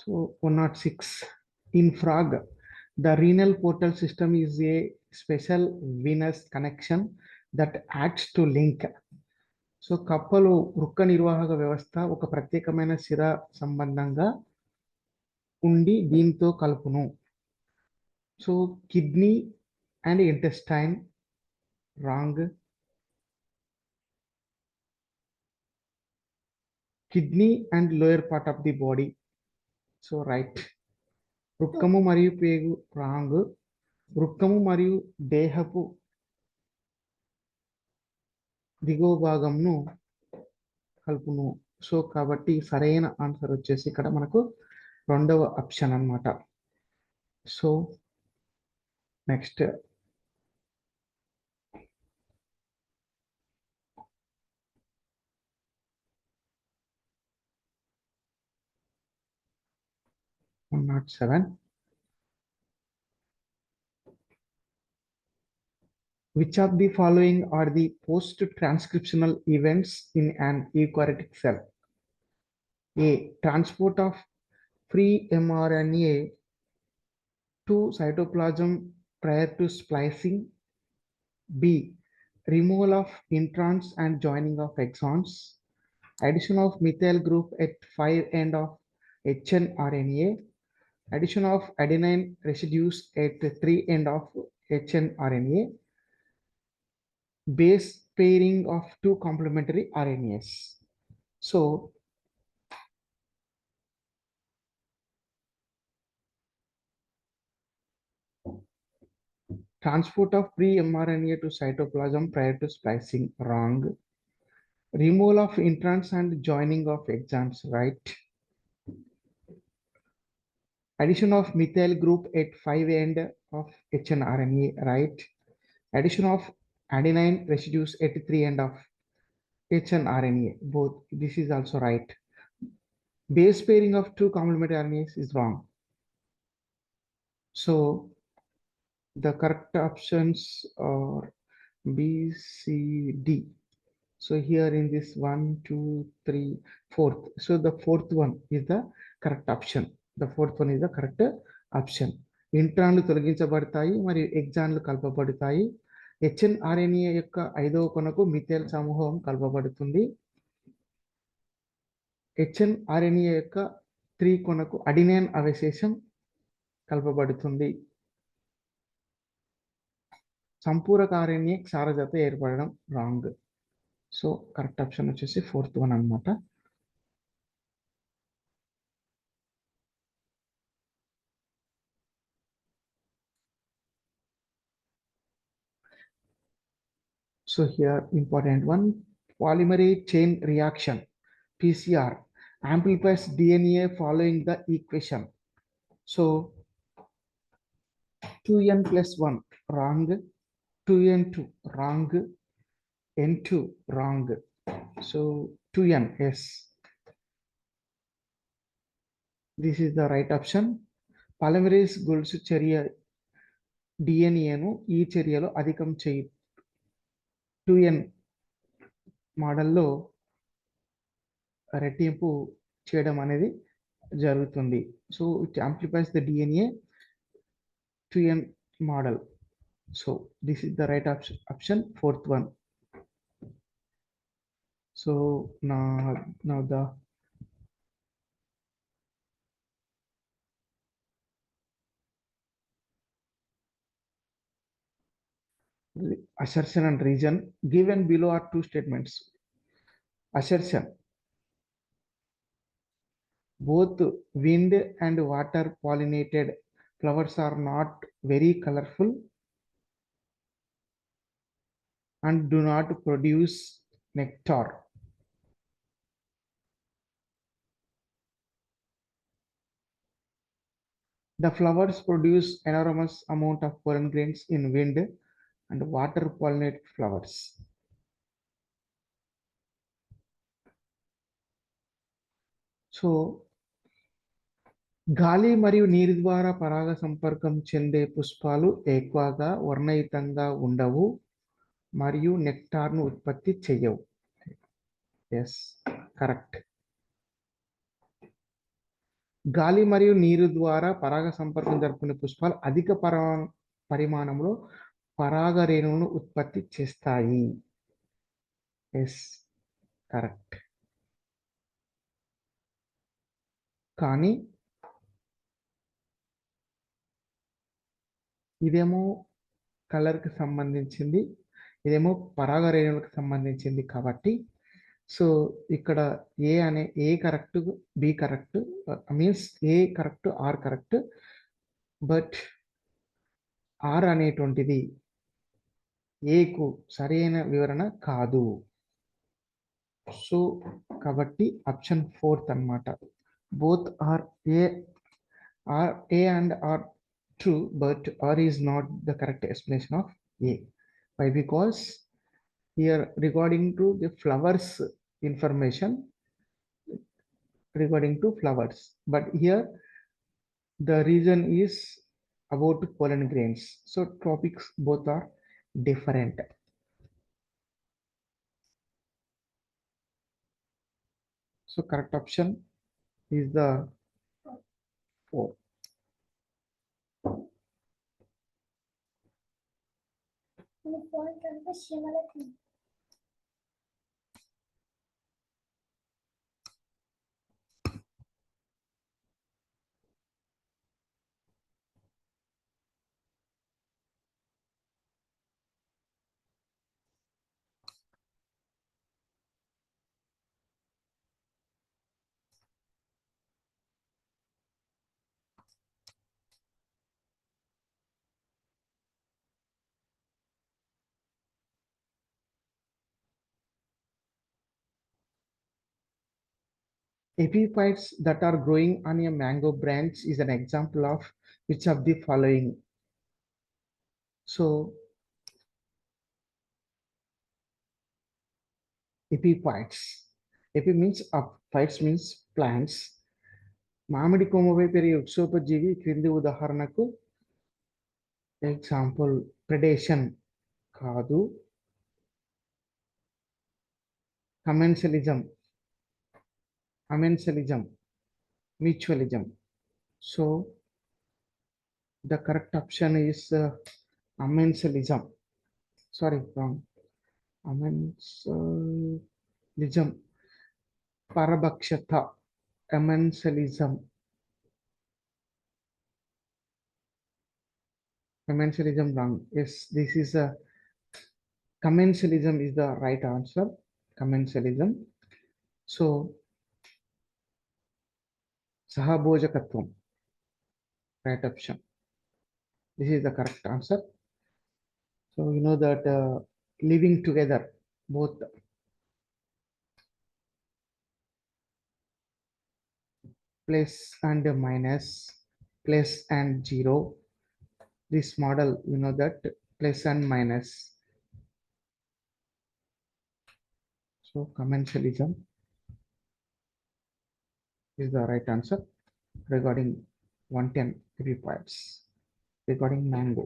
So 106. In frog, the renal portal system is a special venous connection that acts to link. So కప్పలు వృక్క నిర్వాహక వ్యవస్థ ఒక ప్రత్యేకమైన శిర సంబంధంగా ఉండి దీంతో కలుపును. So kidney and intestine wrong. Kidney and lower part of the body. So right. వృక్కము మరియు పేగు రాంగ్. వృక్కము మరియు దేహపు దిగువ భాగంను కలుపును. సో కాబట్టి సరైన ఆన్సర్ వచ్చేసి ఇక్కడ మనకు రెండవ ఆప్షన్ అన్నమాట. So next 107. Which of the following are the post-transcriptional events in an eukaryotic cell? A. Transport of free mRNA to cytoplasm prior to splicing. B. Removal of introns and joining of exons. Addition of methyl group at 5 end of hnRNA. Addition of adenine residues at 3 end of hnRNA. Base pairing of two complementary RNAs. So transport of pre-mRNA to cytoplasm prior to splicing, wrong. Removal of introns and joining of exons, right. Addition of methyl group at 5 end of hnRNA, right. Addition of adenine residues at 3 end of hnRNA, both. This is also right. Base pairing of two complementary RNAs is wrong. So the correct options are B, C, D. So here in this 1, 2, 3, 4th. So the fourth one is the correct option. The fourth one is the correct option. ఇంట్రాన్లు తొలగించబడతాయి మరియు ఎగ్జాన్లు కలపబడతాయి. hNRNA యొక్క 5వ కొనకు methyl సమూహం కలపబడుతుంది. hNRNA యొక్క 3 కొనకు adenine అవశేషం కలపబడుతుంది. సంపూరక RNA క్షారజత ఏర్పడడం wrong. So correct option వచ్చేసి fourth one అన్నమాట. So here important one, polymerase chain reaction PCR amplifies DNA following the equation. So 2n plus 1 wrong, 2n2 wrong, n2 wrong. So 2n, yes. This is the right option. Polymerase గొలుసు చర్య డిఎన్ఏను ఈ చర్యలో అధికం చేయి 2n మోడల్లో రెట్టింపు చేయడం అనేది జరుగుతుంది. So it amplifies the DNA 2n model. So this is the right option fourth one. So now the assertion and reason given below are two statements. Assertion: both wind and water pollinated flowers are not very colorful and do not produce nectar. The flowers produce enormous amount of pollen grains in wind and water pollinated flowers. So గాలి మరియు నీరు ద్వారా పరాగ సంపర్కం చెందే పుష్పాలు ఎక్కువగా వర్ణయుతంగా ఉండవు మరియు నెక్టార్ను ఉత్పత్తి చేయవు. Yes, correct. గాలి మరియు నీరు ద్వారా పరాగ సంపర్కం జరుపుకునే పుష్పాలు అధిక పరిమాణంలో పరాగ రేణువును ఉత్పత్తి చేస్తాయి. Yes, correct. కానీ ఇదేమో కలర్కి సంబంధించింది, ఇదేమో పరాగ రేణువులకు సంబంధించింది కాబట్టి సో ఇక్కడ A correct, B correct, means A correct, R correct, but R అనేటువంటిది ఏకు సరైన వివరణ కాదు. సో కాబట్టి ఆప్షన్ 4 అన్నమాట. Both are A and R true, but R is not the correct explanation of A. Why? Because here regarding to the flowers information, regarding to flowers, but here the reason is about pollen grains. So topics both are different. So correct option is the 4. Epiphytes that are growing on a mango branch is an example of which of the following? So epiphytes. Epi means up, phytes means plants. మామిడి కొమ్మపై పెరిగే వృక్షోపజీవి క్రింది ఉదాహరణకు example predation కాదు, కమెన్షలిజం, అమెన్షలిజం, mutualism. So the correct option is amensalism. Sorry, wrong. Amensalism. Parabhakshata. Amensalism. Commensalism wrong. Yes, this is a commensalism is the right answer. Commensalism. So Sahabhojakatvam. Right option. This is the correct answer. So you know that living together, both plus and minus, plus and zero. This model, you know that plus and minus. So commensalism is the right answer regarding 110 epiphytes regarding mango.